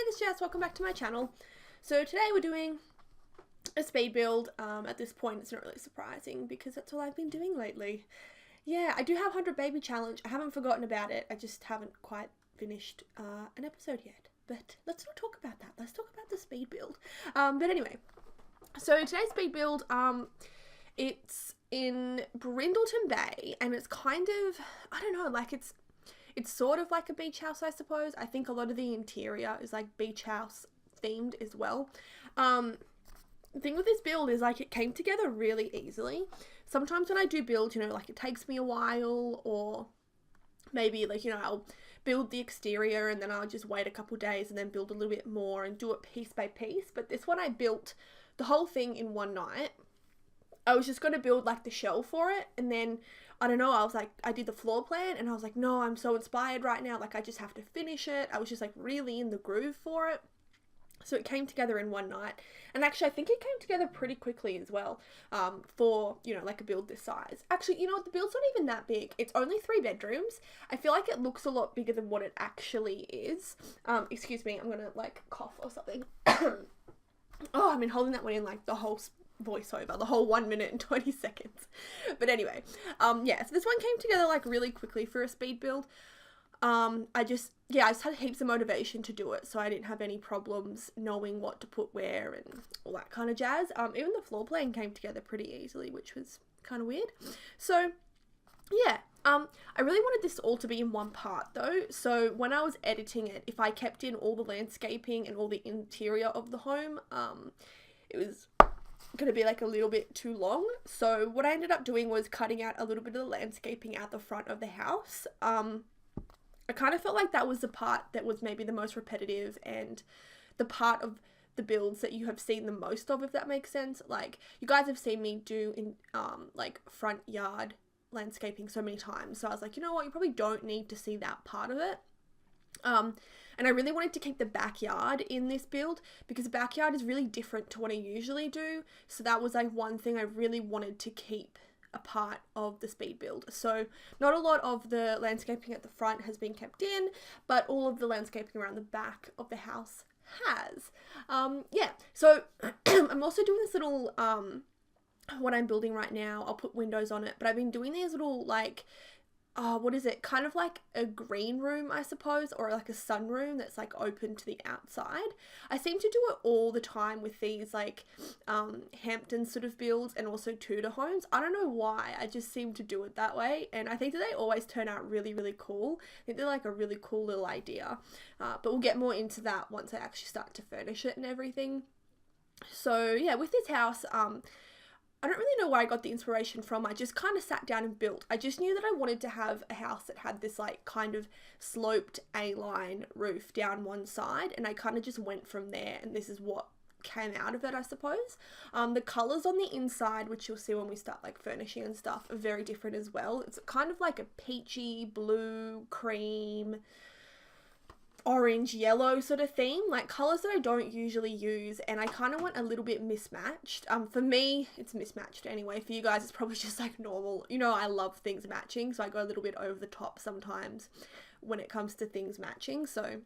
this is Jess, welcome back to my channel. So today we're doing a speed build. At this point it's not really surprising because that's all I've been doing lately. Yeah, I do have 100 baby challenge. I haven't forgotten about it. I just haven't quite finished an episode yet. But let's not talk about that. Let's talk about the speed build. But anyway, so today's speed build, it's in Brindleton Bay, and it's kind of, I don't know, like it's sort of like a beach house, I suppose. I think a lot of the interior is like beach house themed as well. The thing with this build is like it came together really easily. Sometimes when I do build, you know, like it takes me a while, or maybe like, you know, I'll build the exterior and then I'll just wait a couple days and then build a little bit more and do it piece by piece. But this one I built the whole thing in one night. I was just going to build like the shell for it, and then I don't know, I was like, I did the floor plan and I was like, no, I'm so inspired right now, like I just have to finish it. I was just like really in the groove for it. So it came together in one night, and actually I think it came together pretty quickly as well, for, you know, like a build this size. Actually, you know what, the build's not even that big. It's only 3 bedrooms. I feel like it looks a lot bigger than what it actually is. Excuse me, I'm gonna like cough or something. Oh, I've been holding that one in like the whole voiceover, the whole 1 minute and 20 seconds. But anyway, yeah, so this one came together like really quickly for a speed build. I just had heaps of motivation to do it, so I didn't have any problems knowing what to put where and all that kind of jazz. Even the floor plan came together pretty easily, which was kind of weird. So yeah, I really wanted this all to be in one part though, so when I was editing it, if I kept in all the landscaping and all the interior of the home, it was gonna be like a little bit too long. So what I ended up doing was cutting out a little bit of the landscaping out the front of the house. I kind of felt like that was the part that was maybe the most repetitive and the part of the builds that you have seen the most of, if that makes sense. Like, you guys have seen me do in like front yard landscaping so many times, so I was like, you know what, you probably don't need to see that part of it. And I really wanted to keep the backyard in this build because the backyard is really different to what I usually do, so that was like one thing I really wanted to keep a part of the speed build. So not a lot of the landscaping at the front has been kept in, but all of the landscaping around the back of the house has. Yeah, so I'm also doing this little what I'm building right now, I'll put windows on it, but I've been doing these little like what is it, kind of like a green room, I suppose, or like a sunroom that's like open to the outside. I seem to do it all the time with these like Hampton sort of builds and also Tudor homes. I don't know why, I just seem to do it that way, and I think that they always turn out really, really cool. I think they're like a really cool little idea, but we'll get more into that once I actually start to furnish it and everything. So yeah, with this house, I don't really know where I got the inspiration from. I just kind of sat down and built. I just knew that I wanted to have a house that had this like kind of sloped A-line roof down one side, and I kind of just went from there, and this is what came out of it, I suppose. The colours on the inside, which you'll see when we start like furnishing and stuff, are very different as well. It's kind of like a peachy, blue, cream, orange, yellow sort of theme, like colours that I don't usually use, and I kind of went a little bit mismatched. For me, it's mismatched anyway. For you guys, it's probably just like normal. You know, I love things matching, so I go a little bit over the top sometimes when it comes to things matching. So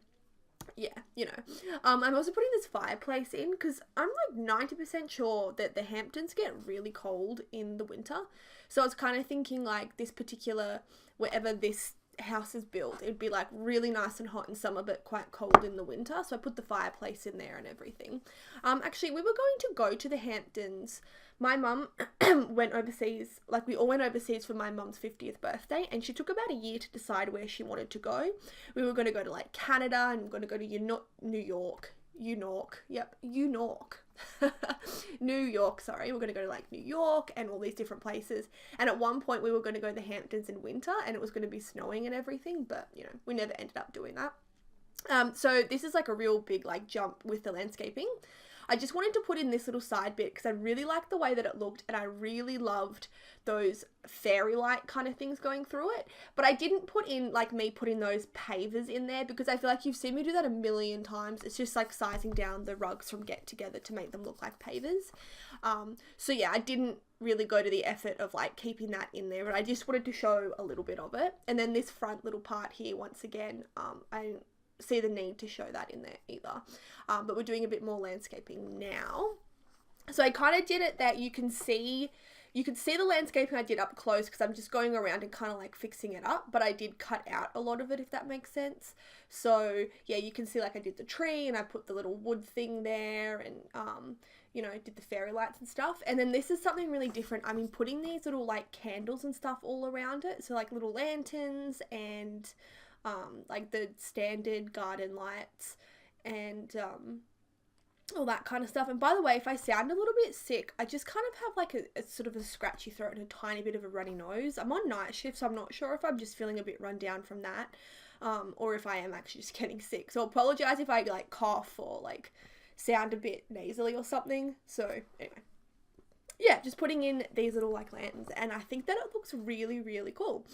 yeah, you know. I'm also putting this fireplace in because I'm like 90% sure that the Hamptons get really cold in the winter. So I was kind of thinking like this particular, wherever this house is built, it'd be like really nice and hot in summer but quite cold in the winter, so I put the fireplace in there and everything. Actually, we were going to go to the Hamptons. My mum went overseas, like we all went overseas for my mum's 50th birthday, and she took about a year to decide where she wanted to go. We were going to go to like Canada, and we we're going to go to New York, New York, sorry. We're going to go to like New York and all these different places. And at one point we were going to go to the Hamptons in winter, and it was going to be snowing and everything, but you know, we never ended up doing that. So this is like a real big like jump with the landscaping. I just wanted to put in this little side bit because I really liked the way that it looked, and I really loved those fairy light kind of things going through it. But I didn't put in like me putting those pavers in there because I feel like you've seen me do that a million times. It's just like sizing down the rugs from Get Together to make them look like pavers. So yeah, I didn't really go to the effort of like keeping that in there, but I just wanted to show a little bit of it. And then this front little part here, once again, I see the need to show that in there either. But we're doing a bit more landscaping now. So I kind of did it that you can see the landscaping I did up close because I'm just going around and kind of like fixing it up, but I did cut out a lot of it, if that makes sense. So yeah, you can see like I did the tree and I put the little wood thing there and, you know, did the fairy lights and stuff. And then this is something really different. I mean, putting these little like candles and stuff all around it. So like little lanterns and like the standard garden lights and all that kind of stuff. And by the way, if I sound a little bit sick, I just kind of have like a sort of a scratchy throat and a tiny bit of a runny nose. I'm on night shift, so I'm not sure if I'm just feeling a bit run down from that, or if I am actually just getting sick. So I apologize if I like cough or like sound a bit nasally or something. So anyway, yeah, just putting in these little like lanterns, and I think that it looks really, really cool.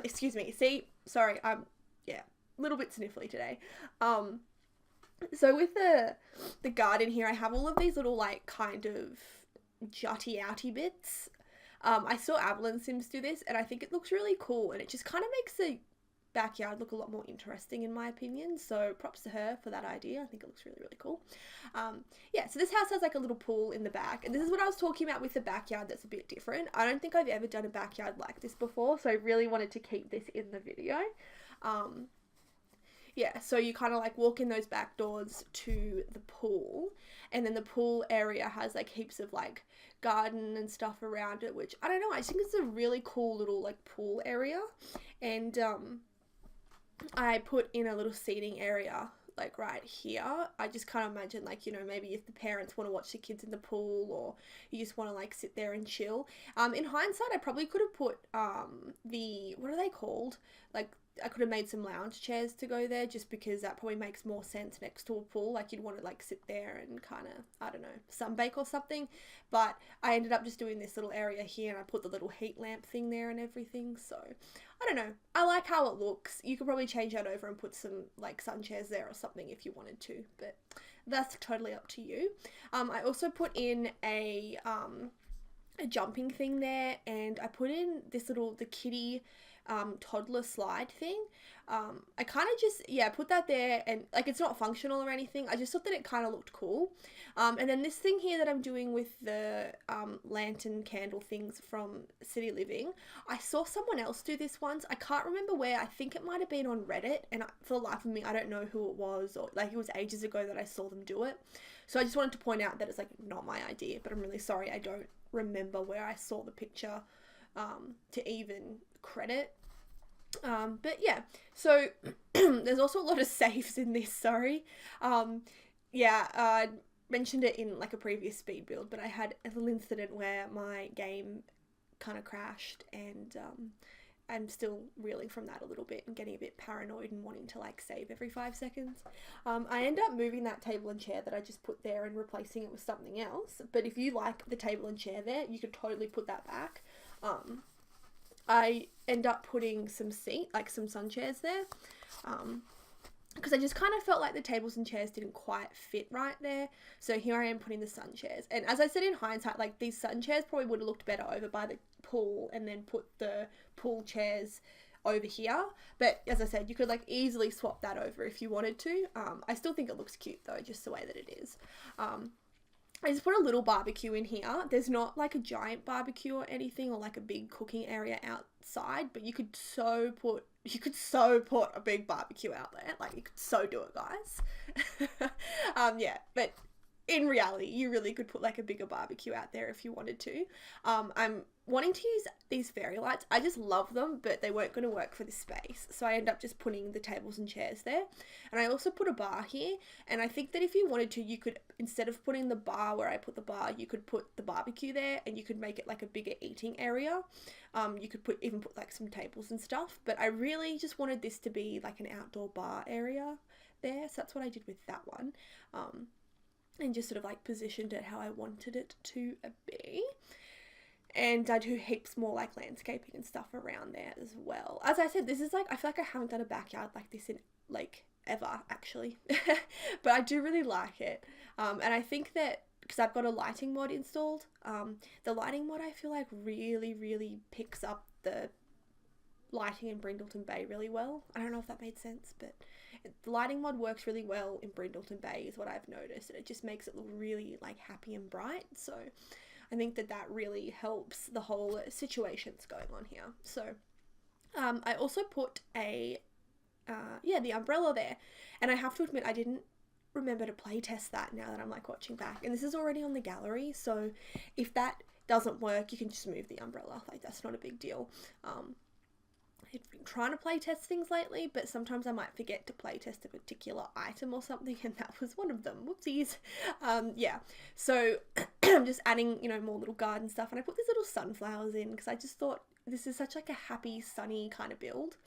Excuse me. See, sorry, I'm a little bit sniffly today. So with the garden here, I have all of these little like kind of jutty outy bits. I saw Avalon Sims do this, and I think it looks really cool, and it just kind of makes the backyard look a lot more interesting in my opinion. So props to her for that idea. I think it looks really, really cool. Yeah, so this house has like a little pool in the back, and this is what I was talking about with the backyard that's a bit different. I don't think I've ever done a backyard like this before, so I really wanted to keep this in the video. Yeah, so you kind of like walk in those back doors to the pool, and then the pool area has like heaps of like garden and stuff around it, which I don't know, I think it's a really cool little like pool area. And I put in a little seating area like right here. I just kind of imagine like, you know, maybe if the parents want to watch the kids in the pool, or you just want to like sit there and chill. In hindsight, I probably could have put what are they called? Like, I could have made some lounge chairs to go there, just because that probably makes more sense next to a pool. Like, you'd want to like sit there and kind of, I don't know, sunbake or something. But I ended up just doing this little area here, and I put the little heat lamp thing there and everything. So I don't know, I like how it looks. You could probably change that over and put some like sun chairs there or something if you wanted to, but that's totally up to you. I also put in a jumping thing there, and I put in this the kitty toddler slide thing. I kind of just, put that there, and like, it's not functional or anything. I just thought that it kind of looked cool. And then this thing here that I'm doing with the lantern candle things from City Living, I saw someone else do this once. I can't remember where. I think it might have been on Reddit, and for the life of me, I don't know who it was, or like, it was ages ago that I saw them do it. So I just wanted to point out that it's like not my idea, but I'm really sorry I don't remember where I saw the picture to even credit. But yeah, so there's also a lot of saves in this, sorry. I mentioned it in like a previous speed build, but I had a little incident where my game kind of crashed, and I'm still reeling from that a little bit and getting a bit paranoid and wanting to like save every 5 seconds. I end up moving that table and chair that I just put there and replacing it with something else. But if you like the table and chair there, you could totally put that back. I end up putting some sun chairs there, because I just kind of felt like the tables and chairs didn't quite fit right there. So here I am putting the sun chairs. And as I said, in hindsight, like, these sun chairs probably would have looked better over by the pool, and then put the pool chairs over here. But as I said, you could like easily swap that over if you wanted to. I still think it looks cute though, just the way that it is. I just put a little barbecue in here. There's not like a giant barbecue or anything, or like a big cooking area outside, but you could so put a big barbecue out there. Like, you could so do it, guys. But in reality, you really could put like a bigger barbecue out there if you wanted to. I'm wanting to use these fairy lights. I just love them, but they weren't going to work for this space. So I end up just putting the tables and chairs there. And I also put a bar here. And I think that if you wanted to, you could, instead of putting the bar where I put the bar, you could put the barbecue there, and you could make it like a bigger eating area. You could even put like some tables and stuff. But I really just wanted this to be like an outdoor bar area there. So that's what I did with that one. And just sort of like positioned it how I wanted it to be. And I do heaps more like landscaping and stuff around there as well. As I said, this is like, I feel like I haven't done a backyard like this in like ever, actually. But I do really like it. And I think that because I've got a lighting mod installed, the lighting mod I feel like really, really picks up the lighting in Brindleton Bay really well. I don't know if that made sense, but the lighting mod works really well in Brindleton Bay is what I've noticed, and it just makes it look really like happy and bright. So I think that that really helps the whole situation that's going on here. So I also put the umbrella there, and I have to admit I didn't remember to play test that now that I'm like watching back, and this is already on the gallery, so if that doesn't work you can just move the umbrella, like that's not a big deal. I've been trying to play test things lately, but sometimes I might forget to play test a particular item or something, and that was one of them. Whoopsies. Yeah, so I'm just adding, you know, more little garden stuff, and I put these little sunflowers in because I just thought this is such like a happy, sunny kind of build.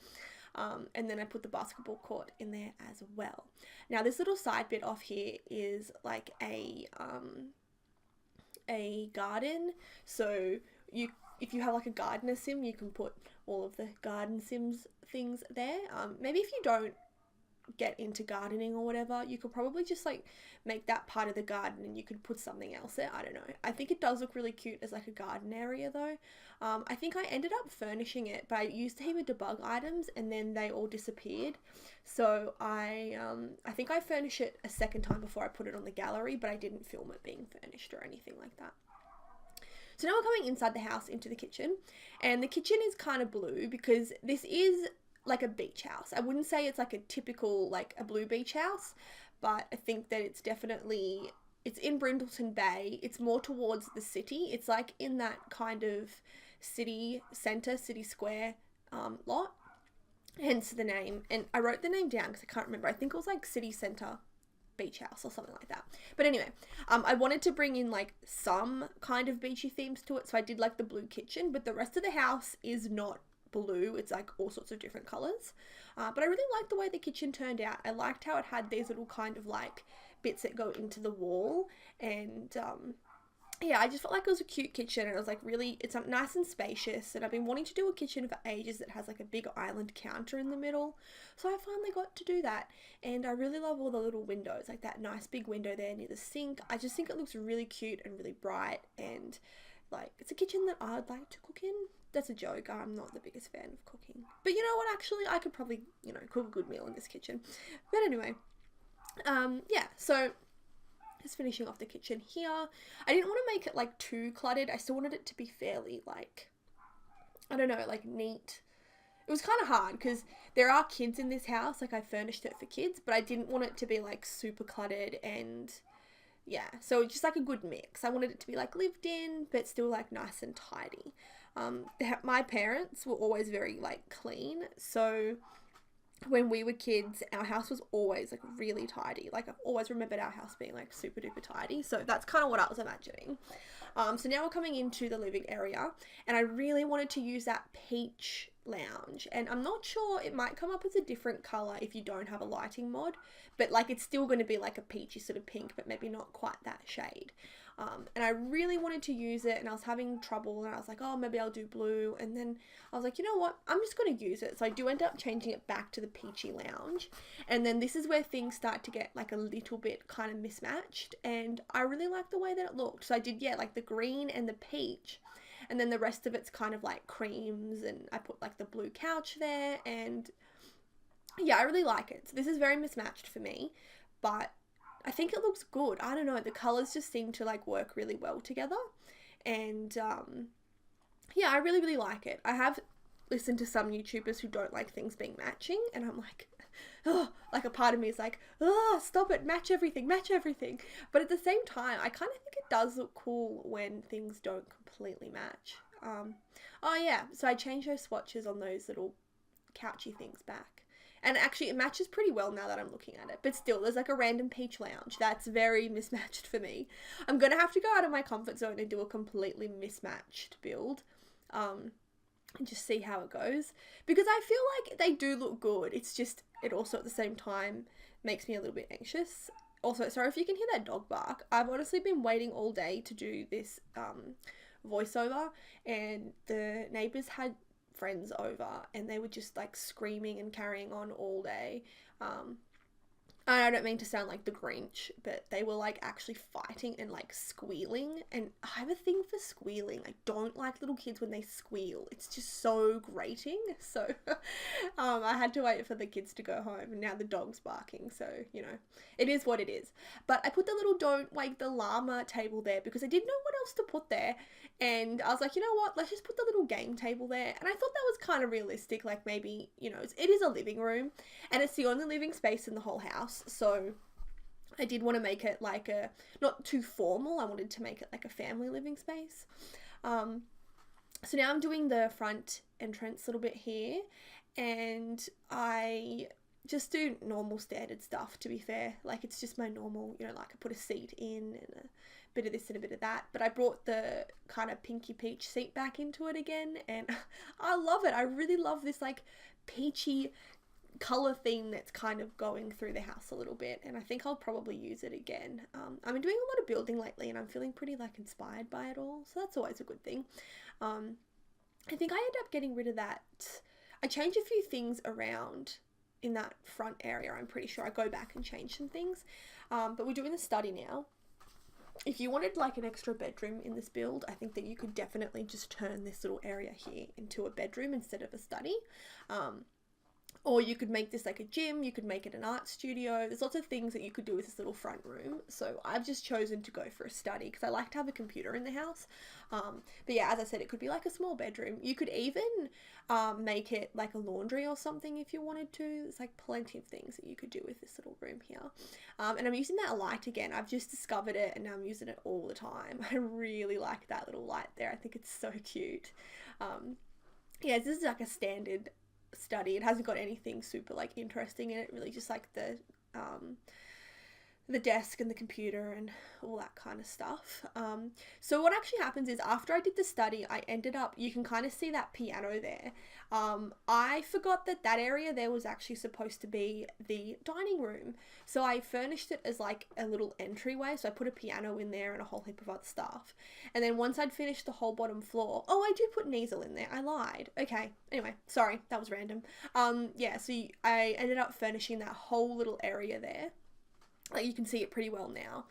And then I put the basketball court in there as well. Now this little side bit off here is like a garden. So if you have like a gardener sim, you can put all of the garden sims things there. Maybe if you don't get into gardening or whatever, you could probably just like make that part of the garden and you could put something else there. I don't know. I think it does look really cute as like a garden area though. I think I ended up furnishing it, but I used a heap of debug items and then they all disappeared. So I think I furnished it a second time before I put it on the gallery, but I didn't film it being furnished or anything like that. So now we're coming inside the house into the kitchen, and the kitchen is kind of blue because this is like a beach house. I wouldn't say it's like a typical like a blue beach house, but I think that it's in Brindleton Bay. It's more towards the city. It's like in that kind of city centre, city square lot, hence the name. And I wrote the name down because I can't remember. I think it was like city centre beach house or something like that. But anyway, I wanted to bring in like some kind of beachy themes to it, so I did like the blue kitchen, but the rest of the house is not blue. It's like all sorts of different colors, but I really liked the way the kitchen turned out. I liked how it had these little kind of like bits that go into the wall, and yeah, I just felt like it was a cute kitchen, and it was like really, it's nice and spacious, and I've been wanting to do a kitchen for ages that has like a big island counter in the middle, so I finally got to do that. And I really love all the little windows, like that nice big window there near the sink. I just think it looks really cute and really bright, and like it's a kitchen that I'd like to cook in. That's a joke, I'm not the biggest fan of cooking, but you know what, actually I could probably, you know, cook a good meal in this kitchen. But anyway, yeah, so just finishing off the kitchen here. I didn't want to make it like too cluttered. I still wanted it to be fairly like, I don't know, like neat. It was kind of hard because there are kids in this house, like I furnished it for kids, but I didn't want it to be like super cluttered, and yeah, so just like a good mix. I wanted it to be like lived in, but still like nice and tidy. My parents were always very like clean, so when we were kids, our house was always like really tidy. Like I've always remembered our house being like super duper tidy. So that's kind of what I was imagining. So now we're coming into the living area, and I really wanted to use that peach lounge, and I'm not sure, it might come up as a different color if you don't have a lighting mod, but like it's still going to be like a peachy sort of pink, but maybe not quite that shade. And I really wanted to use it, and I was having trouble, and I was like, oh, maybe I'll do blue. And then I was like, you know what, I'm just going to use it. So I do end up changing it back to the peachy lounge. And then this is where things start to get like a little bit kind of mismatched, and I really like the way that it looked. So I did, yeah, like the green and the peach, and then the rest of it's kind of like creams, and I put like the blue couch there, and yeah, I really like it. So this is very mismatched for me, but I think it looks good. I don't know, the colors just seem to like work really well together, and yeah, I really like it. I have listened to some YouTubers who don't like things being matching, and I'm like, oh, like a part of me is like, oh, stop it, match everything. But at the same time, I kind of think it does look cool when things don't completely match. Oh yeah, so I changed those swatches on those little couchy things back. And actually, it matches pretty well now that I'm looking at it. But still, there's like a random peach lounge. That's very mismatched for me. I'm going to have to go out of my comfort zone and do a completely mismatched build. And just see how it goes. Because I feel like they do look good. It's just, it also at the same time makes me a little bit anxious. Also, sorry if you can hear that dog bark. I've honestly been waiting all day to do this voiceover. And the neighbours had friends over, and they were just like screaming and carrying on all day. I don't mean to sound like the Grinch, but they were like actually fighting and like squealing. And I have a thing for squealing. I don't like little kids when they squeal. It's just so grating. So I had to wait for the kids to go home, and now the dog's barking. So, you know, it is what it is. But I put the little don't wake the llama table there because I didn't know what else to put there. And I was like, you know what, let's just put the little game table there. And I thought that was kind of realistic. Like maybe, you know, it is a living room and it's the only living space in the whole house. So I did want to make it like a, not too formal. I wanted to make it like a family living space. So now I'm doing the front entrance a little bit here, and I just do normal standard stuff, to be fair. Like it's just my normal, you know, like I put a seat in and a bit of this and a bit of that, but I brought the kind of pinky peach seat back into it again, and I love it. I really love this like peachy color theme that's kind of going through the house a little bit, and I think I'll probably use it again. I've been doing a lot of building lately and I'm feeling pretty like inspired by it all, so that's always a good thing. I think I ended up getting rid of that. I changed a few things around in that front area. I'm pretty sure I go back and change some things, but we're doing the study now. If you wanted like an extra bedroom in this build, I think that you could definitely just turn this little area here into a bedroom instead of a study. Or you could make this like a gym, you could make it an art studio. There's lots of things that you could do with this little front room. So I've just chosen to go for a study because I like to have a computer in the house. But yeah, as I said, it could be like a small bedroom. You could even make it like a laundry or something if you wanted to. There's like plenty of things that you could do with this little room here. And I'm using that light again. I've just discovered it and now I'm using it all the time. I really like that little light there. I think it's so cute. Yeah, this is like a standard study. It hasn't got anything super like interesting in it, really, just like the desk and the computer and all that kind of stuff. So what actually happens is after I did the study, I ended up, you can kind of see that piano there. I forgot that that area there was actually supposed to be the dining room. So I furnished it as like a little entryway. So I put a piano in there and a whole heap of other stuff. And then once I'd finished the whole bottom floor, oh, I did put an easel in there. I lied. Okay. Anyway, sorry, that was random. Yeah, so I ended up furnishing that whole little area there. Like you can see it pretty well now.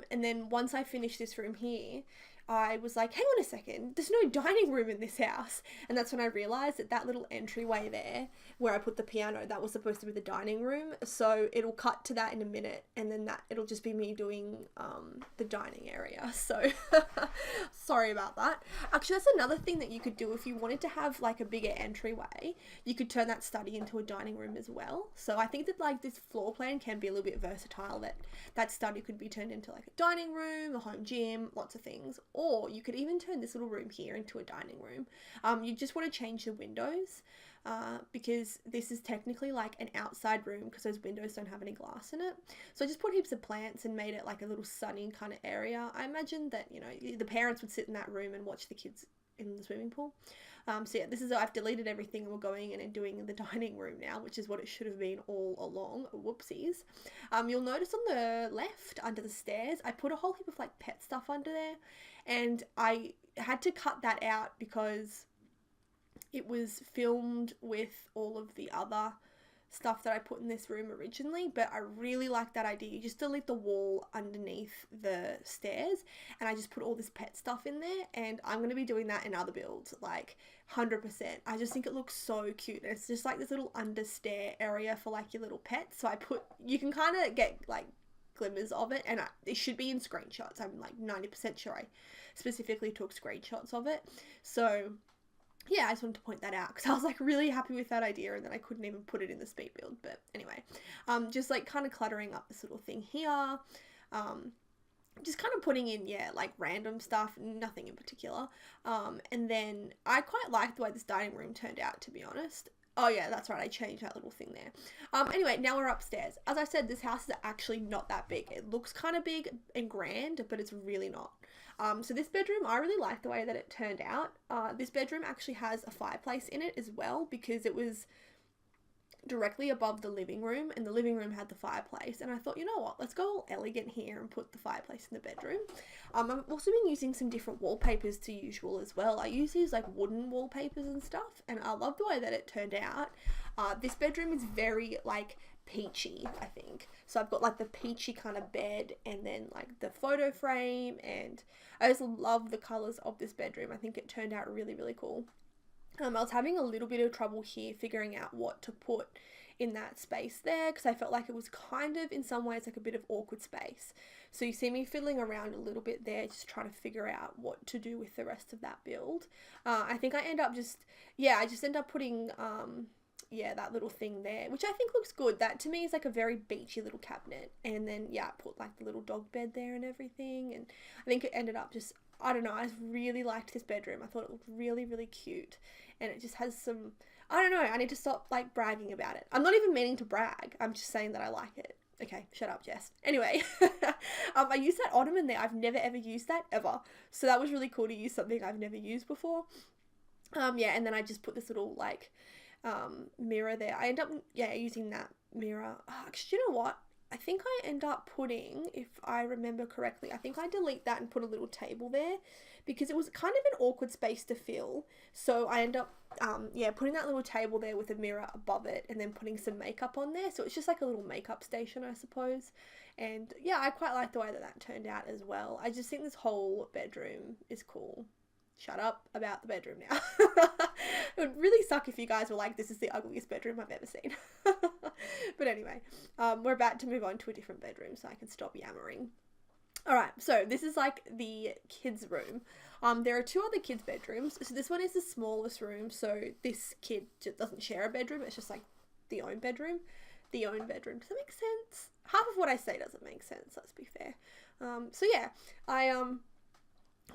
And then once I finished this room here, I was like, hang on a second, there's no dining room in this house. And that's when I realized that that little entryway there where I put the piano, that was supposed to be the dining room. So it'll cut to that in a minute, and then that it'll just be me doing the dining area. So sorry about that. Actually, that's another thing that you could do if you wanted to have like a bigger entryway. You could turn that study into a dining room as well. So I think that like this floor plan can be a little bit versatile, that study could be turned into like a dining room, a home gym, lots of things. Or you could even turn this little room here into a dining room. You just want to change the windows because this is technically like an outside room because those windows don't have any glass in it. So I just put heaps of plants and made it like a little sunny kind of area. I imagine that, you know, the parents would sit in that room and watch the kids in the swimming pool. So yeah, this is, I've deleted everything and we're going in and doing the dining room now, which is what it should have been all along. Whoopsies. You'll notice on the left under the stairs, I put a whole heap of like pet stuff under there, and I had to cut that out because it was filmed with all of the other stuff that I put in this room originally, but I really like that idea. You just delete the wall underneath the stairs, and I just put all this pet stuff in there, and I'm going to be doing that in other builds, like 100%. I just think it looks so cute. It's just like this little under stair area for like your little pets. So you can kind of get like glimmers of it, and it should be in screenshots. I'm like 90% sure I specifically took screenshots of it. So yeah, I just wanted to point that out because I was like really happy with that idea, and then I couldn't even put it in the speed build. But anyway, just like kind of cluttering up this little thing here, just kind of putting in, yeah, like random stuff, nothing in particular. And then I quite like the way this dining room turned out, to be honest. Oh yeah, that's right, I changed that little thing there. Anyway, now we're upstairs. As I said, this house is actually not that big. It looks kind of big and grand, but it's really not. So this bedroom, I really like the way that it turned out. This bedroom actually has a fireplace in it as well, because it was directly above the living room, and the living room had the fireplace, and I thought, you know what, let's go all elegant here and put the fireplace in the bedroom. I've also been using some different wallpapers to usual as well. I use these like wooden wallpapers and stuff, and I love the way that it turned out. This bedroom is very like peachy, I think. So I've got like the peachy kind of bed and then like the photo frame, and I just love the colours of this bedroom. I think it turned out really, really cool. I was having a little bit of trouble here figuring out what to put in that space there, because I felt like it was kind of in some ways like a bit of awkward space. So you see me fiddling around a little bit there, just trying to figure out what to do with the rest of that build. I think I end up I just end up putting that little thing there, which I think looks good. That to me is like a very beachy little cabinet. And then I put like the little dog bed there and everything, and I think it ended up just, I don't know, I just really liked this bedroom. I thought it looked really, really cute, and it just has some, I don't know, I need to stop like bragging about it. I'm not even meaning to brag, I'm just saying that I like it. Okay, shut up, Jess. Anyway, I used that ottoman there. I've never ever used that ever, so that was really cool to use something I've never used before. And then I just put this little like mirror there. I end up using that mirror. Actually, you know what? I think I end up putting, if I remember correctly, I think I delete that and put a little table there, because it was kind of an awkward space to fill. So I end up putting that little table there with a mirror above it, and then putting some makeup on there. So it's just like a little makeup station, I suppose. And yeah, I quite like the way that turned out as well. I just think this whole bedroom is cool. Shut up about the bedroom now. It would really suck if you guys were like, this is the ugliest bedroom I've ever seen. But anyway, we're about to move on to a different bedroom so I can stop yammering. Alright, so this is like the kids' room. There are two other kids' bedrooms. So this one is the smallest room, so this kid just doesn't share a bedroom. It's just like the own bedroom. The own bedroom. Does that make sense? Half of what I say doesn't make sense, let's be fair. I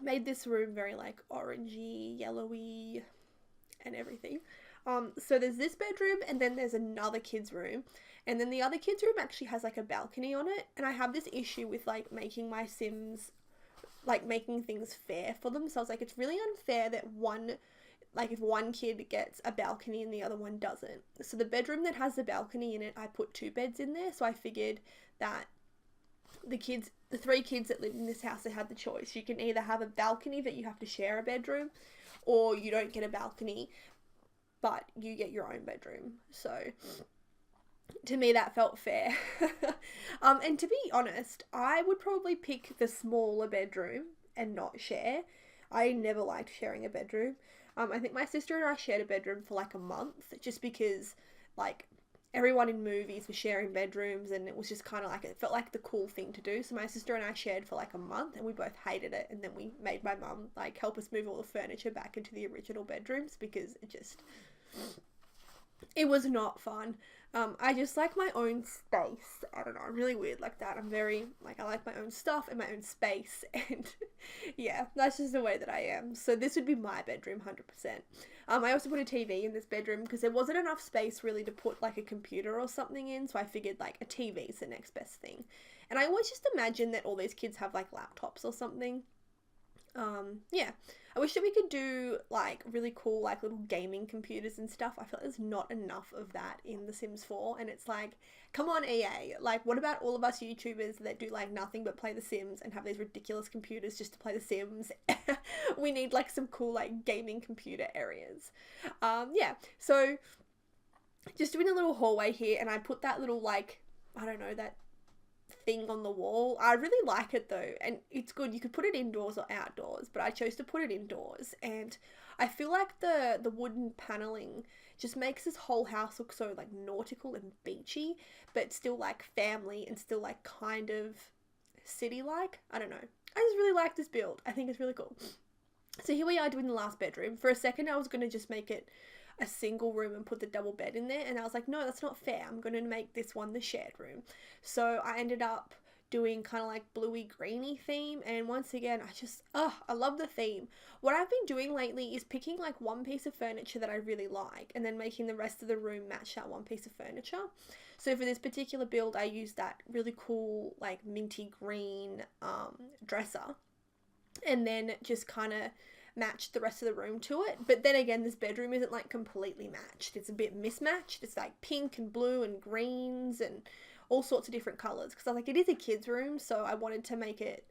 made this room very like orangey, yellowy, and everything. So there's this bedroom, and then there's another kid's room, and then the other kid's room actually has like a balcony on it. And I have this issue with like making my Sims, like making things fair for them. So I was like, it's really unfair that if one kid gets a balcony and the other one doesn't. So the bedroom that has the balcony in it, I put 2 beds in there. So I figured that the 3 kids that lived in this house, they had the choice. You can either have a balcony that you have to share a bedroom, or you don't get a balcony, but you get your own bedroom. So to me, that felt fair. And to be honest, I would probably pick the smaller bedroom and not share. I never liked sharing a bedroom. I think my sister and I shared a bedroom for like a month, just because like everyone in movies was sharing bedrooms, and it was just kind of like, it felt like the cool thing to do. So my sister and I shared for like a month, and we both hated it. And then we made my mum like help us move all the furniture back into the original bedrooms, because it was not fun. I just like my own space. I don't know, I'm really weird like that. I'm very, like, I like my own stuff and my own space, and yeah, that's just the way that I am. So this would be my bedroom, 100%. I also put a TV in this bedroom because there wasn't enough space really to put like a computer or something in, so I figured like a TV is the next best thing. And I always just imagine that all these kids have like laptops or something. I wish that we could do like really cool like little gaming computers and stuff. I feel like there's not enough of that in The Sims 4, and it's like, come on EA, like what about all of us YouTubers that do like nothing but play The Sims and have these ridiculous computers just to play The Sims? We need like some cool like gaming computer areas. So just doing a little hallway here, and I put that little like, I don't know, that thing on the wall. I really like it though, and it's good. You could put it indoors or outdoors, but I chose to put it indoors, and I feel like the wooden paneling just makes this whole house look so like nautical and beachy, but still like family and still like kind of city-like. I don't know. I just really like this build. I think it's really cool. So here we are doing the last bedroom. For a second I was going to just make it a single room and put the double bed in there, and I was like, no, that's not fair. I'm going to make this one the shared room. So I ended up doing kind of like bluey greeny theme, and once again I love the theme. What I've been doing lately is picking like one piece of furniture that I really like, and then making the rest of the room match that one piece of furniture. So for this particular build, I used that really cool like minty green dresser, and then just kind of matched the rest of the room to it. But then again, this bedroom isn't like completely matched. It's a bit mismatched. It's like pink and blue and greens and all sorts of different colors, because I was like, it is a kid's room, so I wanted to make it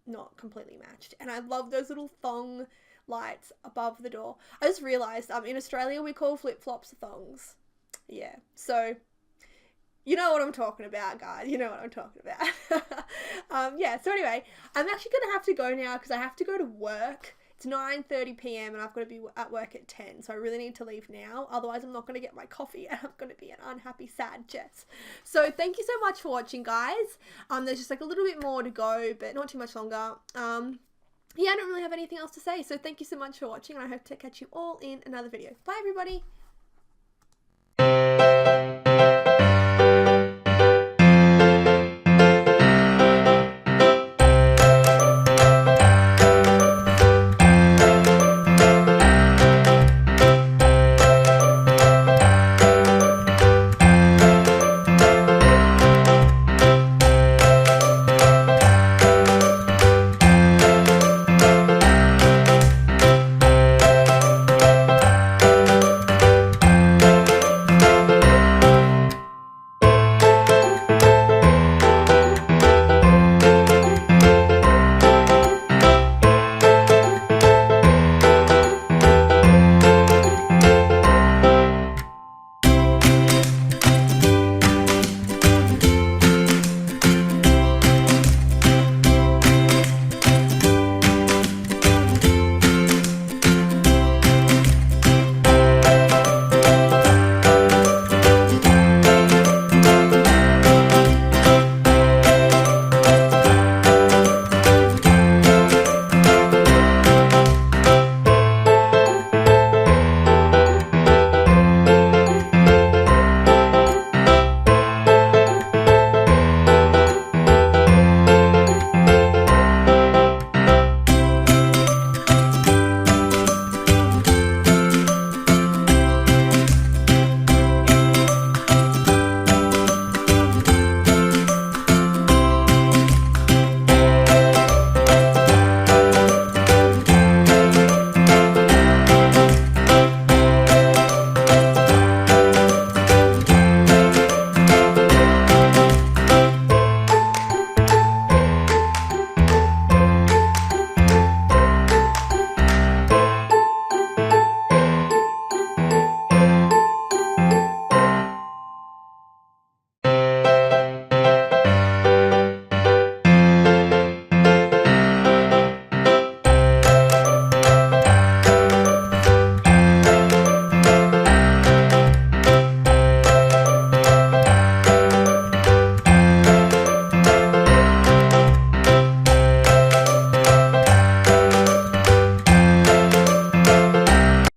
not completely matched. And I love those little thong lights above the door. I just realized in Australia we call flip-flops thongs. Yeah, so You know what I'm talking about, guys. You know what I'm talking about. Yeah, so anyway, I'm actually going to have to go now because I have to go to work. It's 9:30 p.m. and I've got to be at work at 10, so I really need to leave now. Otherwise, I'm not going to get my coffee and I'm going to be an unhappy, sad Jess. So thank you so much for watching, guys. There's just like a little bit more to go, but not too much longer. Yeah, I don't really have anything else to say, so thank you so much for watching, and I hope to catch you all in another video. Bye, everybody!